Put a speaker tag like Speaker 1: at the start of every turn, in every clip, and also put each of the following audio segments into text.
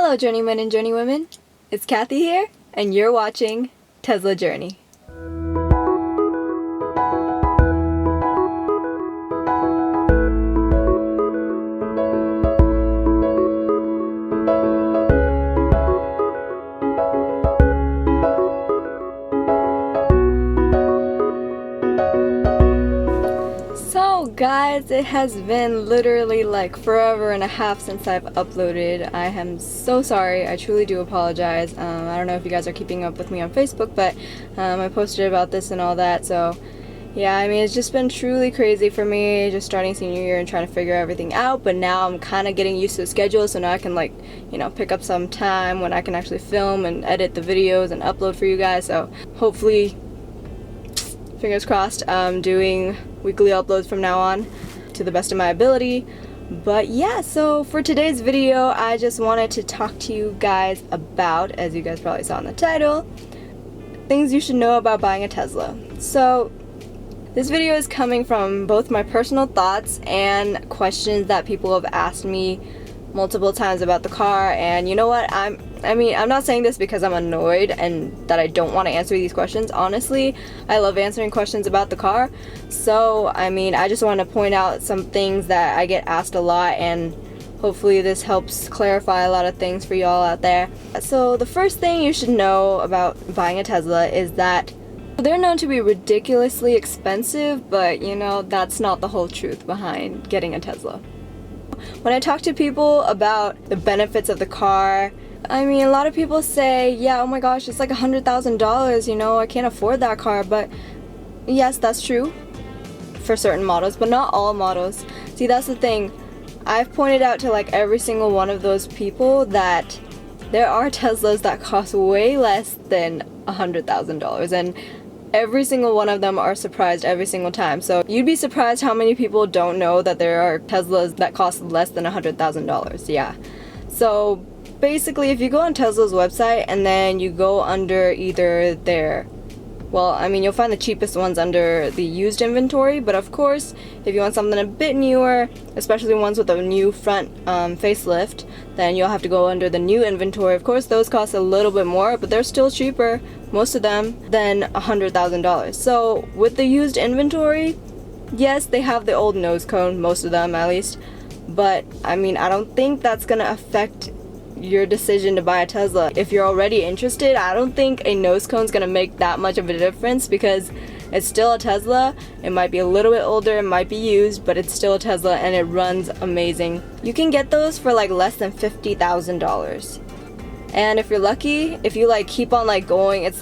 Speaker 1: Hello journeymen and journeywomen, it's Kathy here, and you're watching Tesla Journey. So guys, it has been literally like forever and a half since I've uploaded. I am so sorry, I truly do apologize. I don't know if you guys are keeping up with me on Facebook, but I posted about this and all that, so yeah, I mean, it's just been truly crazy for me, just starting senior year and trying to figure everything out, but now I'm kind of getting used to the schedule, so now I can pick up some time when I can actually film and edit the videos and upload for you guys, so hopefully, fingers crossed, I'm doing weekly uploads from now on to the best of my ability. But yeah, so for today's video, I just wanted to talk to you guys about, as you guys probably saw in the title, things you should know about buying a Tesla. So this video is coming from both my personal thoughts and questions that people have asked me multiple times about the car. And you know what, I'm not saying this because I'm annoyed and that I don't want to answer these questions. Honestly, I love answering questions about the car. So I just want to point out some things that I get asked a lot, and hopefully this helps clarify a lot of things for y'all out there. So the first thing you should know about buying a Tesla is that they're known to be ridiculously expensive, but you know, that's not the whole truth behind getting a Tesla. When I talk to people about the benefits of the car, a lot of people say, yeah, oh my gosh, it's like $100,000, you know, I can't afford that car. But yes, that's true for certain models, but not all models. See, that's the thing. I've pointed out to like every single one of those people that there are Teslas that cost way less than $100,000, and every single one of them are surprised every single time. So you'd be surprised how many people don't know that there are Teslas that cost less than $100,000. Yeah. So basically, if you go on Tesla's website and then you go under either their, you'll find the cheapest ones under the used inventory, but of course, if you want something a bit newer, especially ones with a new front facelift, then you'll have to go under the new inventory. Of course, those cost a little bit more, but they're still cheaper, most of them, than $100,000. So with the used inventory, yes, they have the old nose cone, most of them at least, but I don't think that's gonna affect your decision to buy a Tesla. If you're already interested, I don't think a nose cone is gonna make that much of a difference because it's still a Tesla. It might be a little bit older, it might be used, but it's still a Tesla and it runs amazing. You can get those for like less than $50,000. And if you're lucky, if you keep on going, it's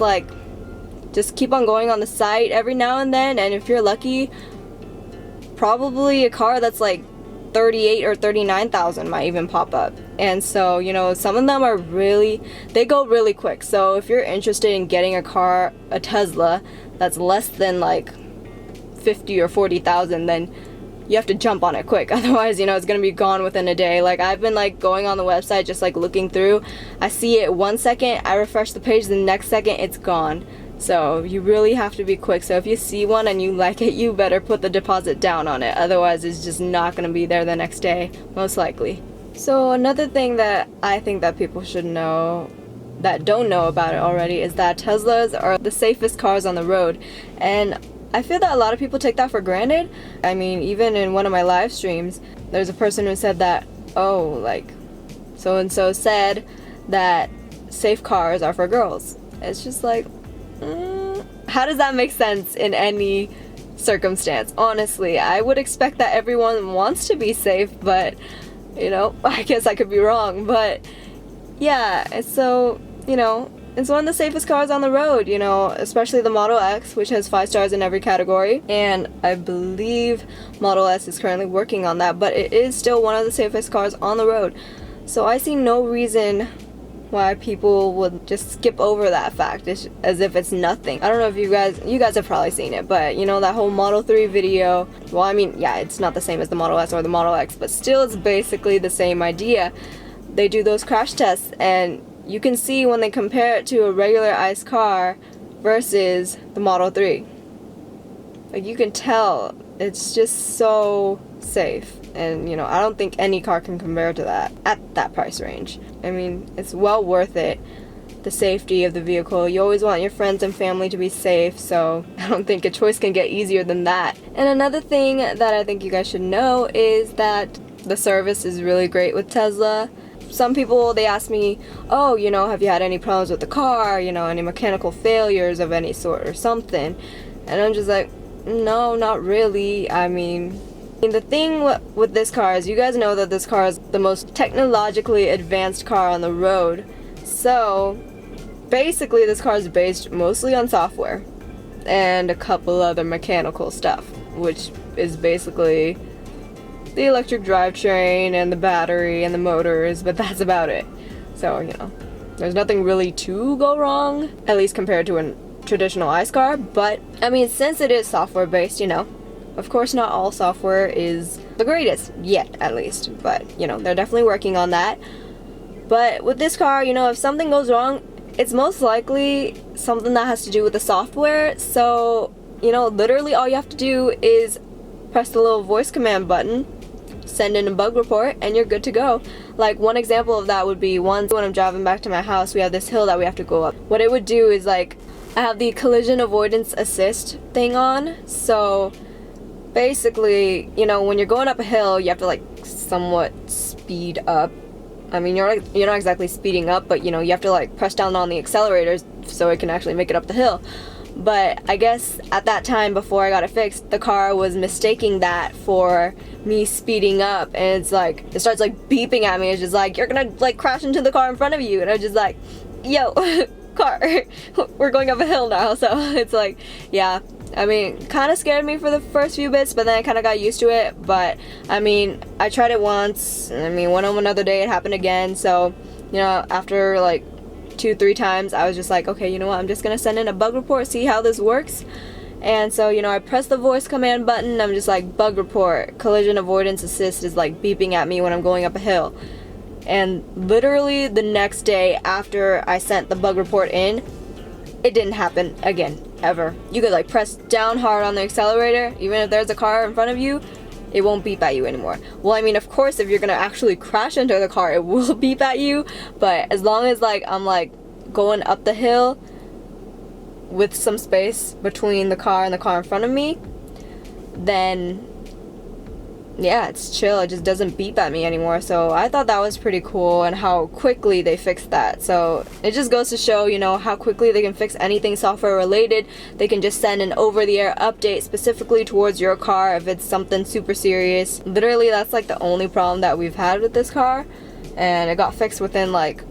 Speaker 1: just keep on going on the site every now and then, and if you're lucky, probably a car that's like 38 or 39,000 might even pop up. And so, you know, some of them are they go really quick. So if you're interested in getting a Tesla that's less than like 50 or 40,000, then you have to jump on it quick. Otherwise, you know, it's gonna be gone within a day. Like, I've been going on the website, just looking through. I see it 1 second, I refresh the page, the next second it's gone. So you really have to be quick. So if you see one and you like it, you better put the deposit down on it. Otherwise, it's just not gonna be there the next day, most likely. So another thing that I think that people should know that don't know about it already is that Teslas are the safest cars on the road. And I feel that a lot of people take that for granted. Even in one of my live streams, there's a person who said that, so-and-so said that safe cars are for girls. It's just how does that make sense in any circumstance? Honestly, I would expect that everyone wants to be safe, but, you know, I guess I could be wrong. But, yeah, so, you know, it's one of the safest cars on the road, you know, especially the Model X, which has 5 stars in every category. And I believe Model S is currently working on that, but it is still one of the safest cars on the road. So I see no reason why people would just skip over that fact as if it's nothing. I don't know if you guys have probably seen it, but you know, that whole Model 3 video, yeah, it's not the same as the Model S or the Model X, but still it's basically the same idea. They do those crash tests, and you can see when they compare it to a regular ICE car versus the Model 3. You can tell it's just so safe. And, you know, I don't think any car can compare to that at that price range. I mean, it's well worth it. The safety of the vehicle. You always want your friends and family to be safe, so I don't think a choice can get easier than that. And another thing that I think you guys should know is that the service is really great with Tesla. Some people, they ask me, oh, you know, have you had any problems with the car, you know, any mechanical failures of any sort or something? And I'm just like, no, not really. I mean, the thing with this car is, you guys know that this car is the most technologically advanced car on the road. So basically this car is based mostly on software and a couple other mechanical stuff, which is basically the electric drivetrain and the battery and the motors, but that's about it. So, you know, there's nothing really to go wrong, at least compared to a traditional ICE car. But I mean, since it is software based, you know, of course not all software is the greatest yet, at least, but you know, they're definitely working on that. But with this car, you know, if something goes wrong, it's most likely something that has to do with the software. So, you know, literally all you have to do is press the little voice command button, send in a bug report, and you're good to go. Like, one example of that would be once when I'm driving back to my house, we have this hill that we have to go up. What it would do is, like, I have the collision avoidance assist thing on, so basically, you know, when you're going up a hill, you have to, like, somewhat speed up. I mean, you're not exactly speeding up, but, you know, you have to, like, press down on the accelerators so it can actually make it up the hill. But I guess at that time, before I got it fixed, the car was mistaking that for me speeding up, and it's like, it starts like beeping at me. It's just like, you're gonna like crash into the car in front of you, and I'm just like, yo, car, we're going up a hill now. So it's like, yeah, I mean, kind of scared me for the first few bits, but then I kind of got used to it. But I mean, I tried it once, I mean, went home another day, it happened again. So, you know, after like 2-3 times, I was just like, okay, you know what, I'm just gonna send in a bug report, see how this works. And so, you know, I pressed the voice command button. I'm just like, bug report, collision avoidance assist is like beeping at me when I'm going up a hill. And literally the next day after I sent the bug report in, it didn't happen again, ever. You could like press down hard on the accelerator, even if there's a car in front of you, it won't beep at you anymore. Well, I mean, of course, if you're gonna actually crash into the car, it will beep at you. But as long as like I'm like going up the hill with some space between the car and the car in front of me, then yeah, it's chill. It just doesn't beep at me anymore. So I thought that was pretty cool, and how quickly they fixed that. So it just goes to show, you know, how quickly they can fix anything software related. They can just send an over-the-air update specifically towards your car if it's something super serious. Literally, that's like the only problem that we've had with this car, and it got fixed within like,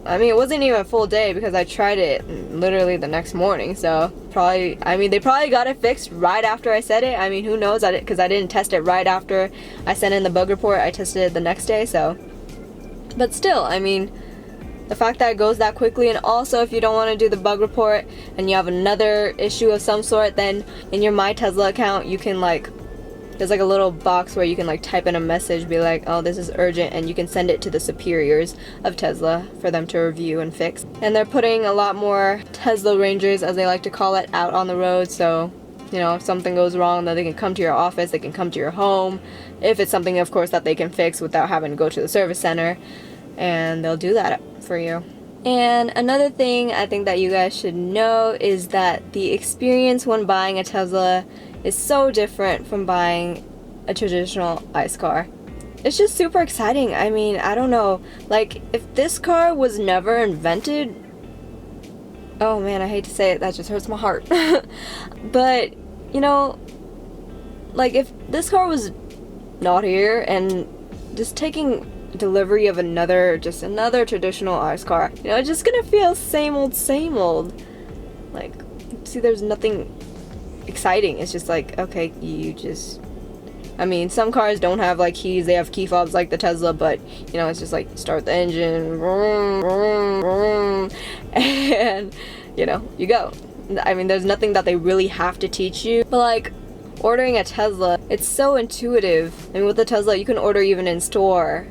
Speaker 1: I mean, it wasn't even a full day because I tried it literally the next morning. So probably, I mean, they probably got it fixed right after I said it. I mean, who knows? Because I didn't test it right after I sent in the bug report. I tested it the next day. So, but still, I mean, the fact that it goes that quickly, and also if you don't want to do the bug report and you have another issue of some sort, then in your My Tesla account, you can like, there's like a little box where you can like type in a message, be like, oh, this is urgent, and you can send it to the superiors of Tesla for them to review and fix. And they're putting a lot more Tesla Rangers, as they like to call it, out on the road. So, you know, if something goes wrong, then they can come to your office, they can come to your home. If it's something, of course, that they can fix without having to go to the service center, and they'll do that for you. And another thing I think that you guys should know is that the experience when buying a Tesla is so different from buying a traditional ICE car. It's just super exciting. I mean, I don't know, like, if this car was never invented, oh man, I hate to say it, that just hurts my heart. But, you know, like, if this car was not here and just taking delivery of another traditional ICE car, you know, it's just gonna feel same old. Like, see, there's nothing exciting. It's just like, okay, you just, I mean, some cars don't have like keys, they have key fobs like the Tesla, but you know, it's just like start the engine, vroom, vroom, vroom, and you know, you go. I mean, there's nothing that they really have to teach you. But like ordering a Tesla, it's so intuitive. I mean, with the Tesla, you can order even in store.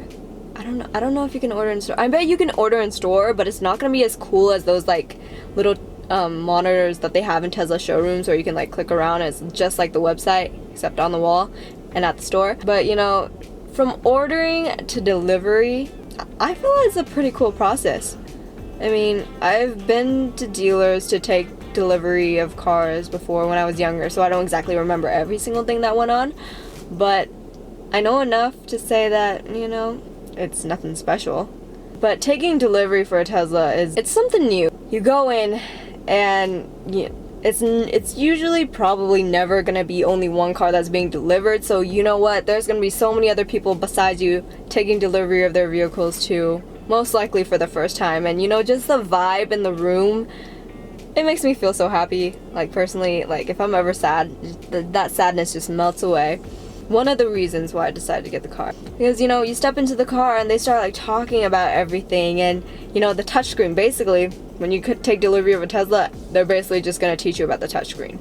Speaker 1: I don't know if you can order in store. I bet you can order in store, but it's not gonna be as cool as those like little monitors that they have in Tesla showrooms where you can like click around. It's just like the website except on the wall and at the store. But you know, From ordering to delivery, I feel it's a pretty cool process. I mean, I've been to dealers to take delivery of cars before when I was younger, so I don't exactly remember every single thing that went on, but I know enough to say that, it's nothing special. But taking delivery for a Tesla it's something new. You go in and it's usually probably never gonna be only one car that's being delivered, so you know what, there's gonna be so many other people besides you taking delivery of their vehicles too, most likely for the first time. And just the vibe in the room, it makes me feel so happy. Like, personally, like, if I'm ever sad, that sadness just melts away. One of the reasons why I decided to get the car, because you step into the car and they start like talking about everything, and the touchscreen. Basically, when you could take delivery of a Tesla, they're basically just gonna teach you about the touchscreen.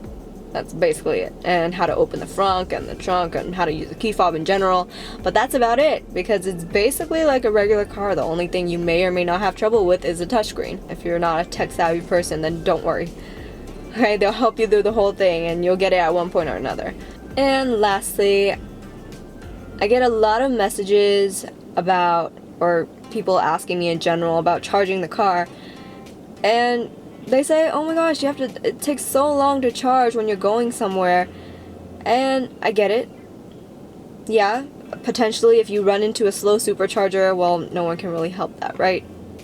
Speaker 1: That's basically it, and how to open the front and the trunk and how to use the key fob in general. But that's about it, because it's basically like a regular car. The only thing you may or may not have trouble with is the touchscreen. If you're not a tech savvy person, then don't worry. Okay, they'll help you through the whole thing, and you'll get it at one point or another. And lastly, I get a lot of messages about, or people asking me in general about charging the car, and they say, oh my gosh, it takes so long to charge when you're going somewhere. And I get it. Yeah, potentially if you run into a slow supercharger, well, no one can really help that, right?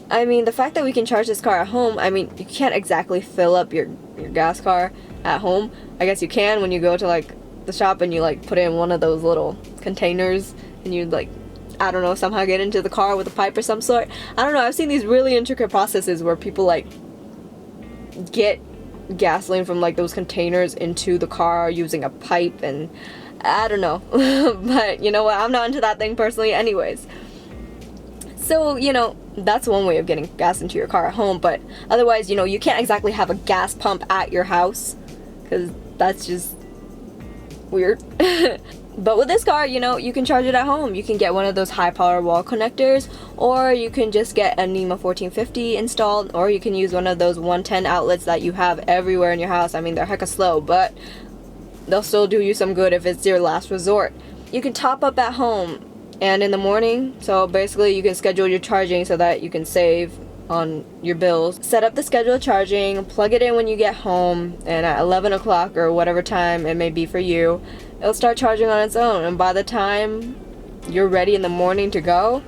Speaker 1: I mean, the fact that we can charge this car at home, I mean, you can't exactly fill up your gas car at home. I guess you can when you go to like the shop and you like put it in one of those little containers and you like, I don't know, somehow get into the car with a pipe or some sort. I don't know, I've seen these really intricate processes where people like get gasoline from like those containers into the car using a pipe, and I don't know. But you know what, I'm not into that thing personally anyways. So, that's one way of getting gas into your car at home, but otherwise, you can't exactly have a gas pump at your house, because that's just weird. But with this car, you can charge it at home. You can get one of those high power wall connectors, or you can just get a NEMA 1450 installed, or you can use one of those 110 outlets that you have everywhere in your house. I mean, they're hecka slow, but they'll still do you some good if it's your last resort. You can top up at home and in the morning, so basically you can schedule your charging so that you can save on your bills. Set up the scheduled charging, plug it in when you get home, and at 11 o'clock or whatever time it may be for you, it'll start charging on its own. And by the time you're ready in the morning to go,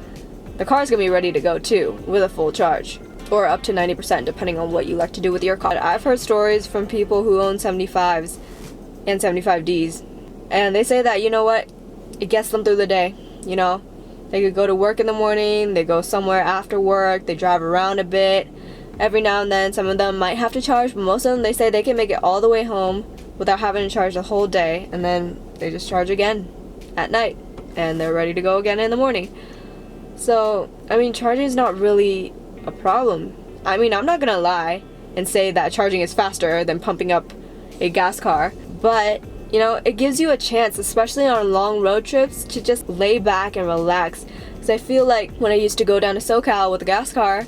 Speaker 1: the car's gonna be ready to go too, with a full charge, or up to 90% depending on what you like to do with your car. I've heard stories from people who own 75s and 75Ds, and they say that, it gets them through the day. They could go to work in the morning, they go somewhere after work, they drive around a bit. Every now and then, some of them might have to charge, but most of them, they say they can make it all the way home without having to charge the whole day, and then they just charge again at night, and they're ready to go again in the morning. So, I mean, charging is not really a problem. I mean, I'm not gonna lie and say that charging is faster than pumping up a gas car, but it gives you a chance, especially on long road trips, to just lay back and relax. Because I feel like when I used to go down to SoCal with a gas car,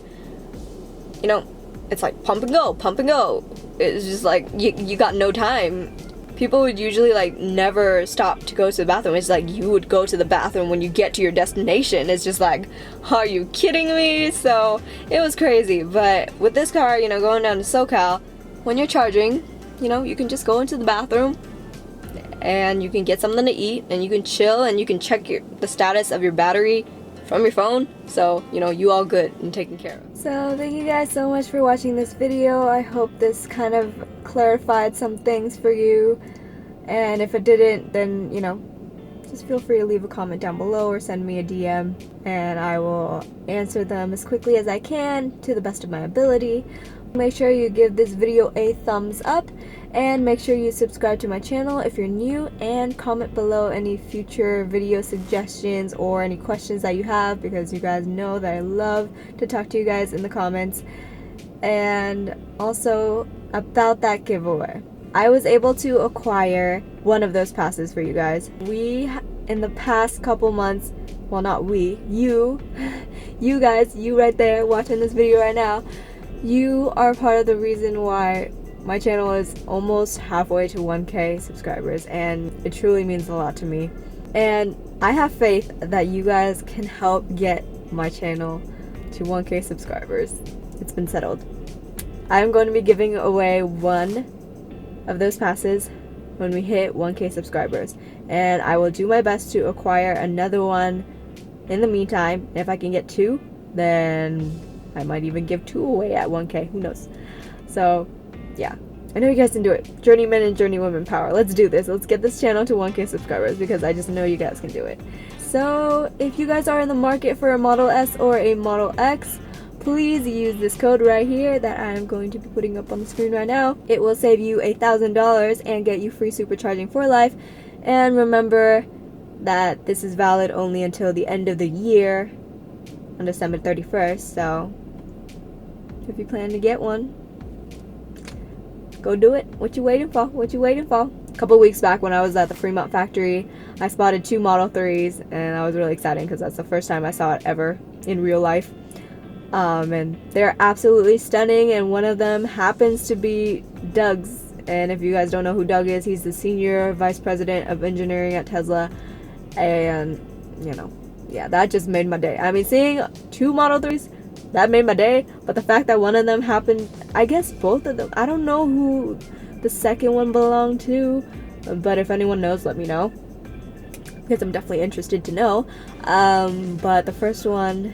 Speaker 1: it's like pump and go, pump and go. It's just like, you got no time. People would usually like never stop to go to the bathroom. It's like you would go to the bathroom when you get to your destination. It's just like, are you kidding me? So it was crazy. But with this car, going down to SoCal, when you're charging, you can just go into the bathroom and you can get something to eat, and you can chill, and you can check the status of your battery from your phone. So, you all good and taken care of. So thank you guys so much for watching this video. I hope this kind of clarified some things for you. And if it didn't, then, just feel free to leave a comment down below or send me a DM, and I will answer them as quickly as I can to the best of my ability. Make sure you give this video a thumbs up, and make sure you subscribe to my channel if you're new, and comment below any future video suggestions or any questions that you have, because you guys know that I love to talk to you guys in the comments. And also about that giveaway, I was able to acquire one of those passes for you guys. We, in the past couple months, well, not we, you guys, you right there watching this video right now, you are part of the reason why my channel is almost halfway to 1K subscribers, and it truly means a lot to me. And I have faith that you guys can help get my channel to 1K subscribers. It's been settled. I'm going to be giving away one of those passes when we hit 1K subscribers, and I will do my best to acquire another one in the meantime. If I can get 2, then I might even give 2 away at 1K, who knows. So yeah, I know you guys can do it. Journeyman and journeywoman power. Let's do this. Let's get this channel to 1K subscribers, because I just know you guys can do it. So if you guys are in the market for a Model S or a Model X, please use this code right here that I'm going to be putting up on the screen right now. It will save you $1,000 and get you free supercharging for life. And remember that this is valid only until the end of the year on December 31st. So if you plan to get one, go do it. What you waiting for? What you waiting for? A couple weeks back when I was at the Fremont factory, I spotted 2 Model 3s, and I was really excited because that's the first time I saw it ever in real life. And they're absolutely stunning, and one of them happens to be Doug's. And if you guys don't know who Doug is, he's the senior vice president of engineering at Tesla. And you know, yeah, that just made my day. I mean, seeing 2 Model 3s, that made my day. But the fact that one of them happened, I guess both of them, I don't know who the second one belonged to, but if anyone knows, let me know, because I'm definitely interested to know. But the first one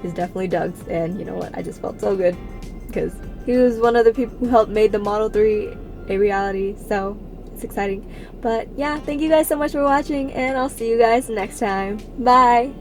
Speaker 1: is definitely Doug's, and you know what, I just felt so good because he was one of the people who helped made the Model 3 a reality. So it's exciting. But yeah, thank you guys so much for watching, and I'll see you guys next time. Bye.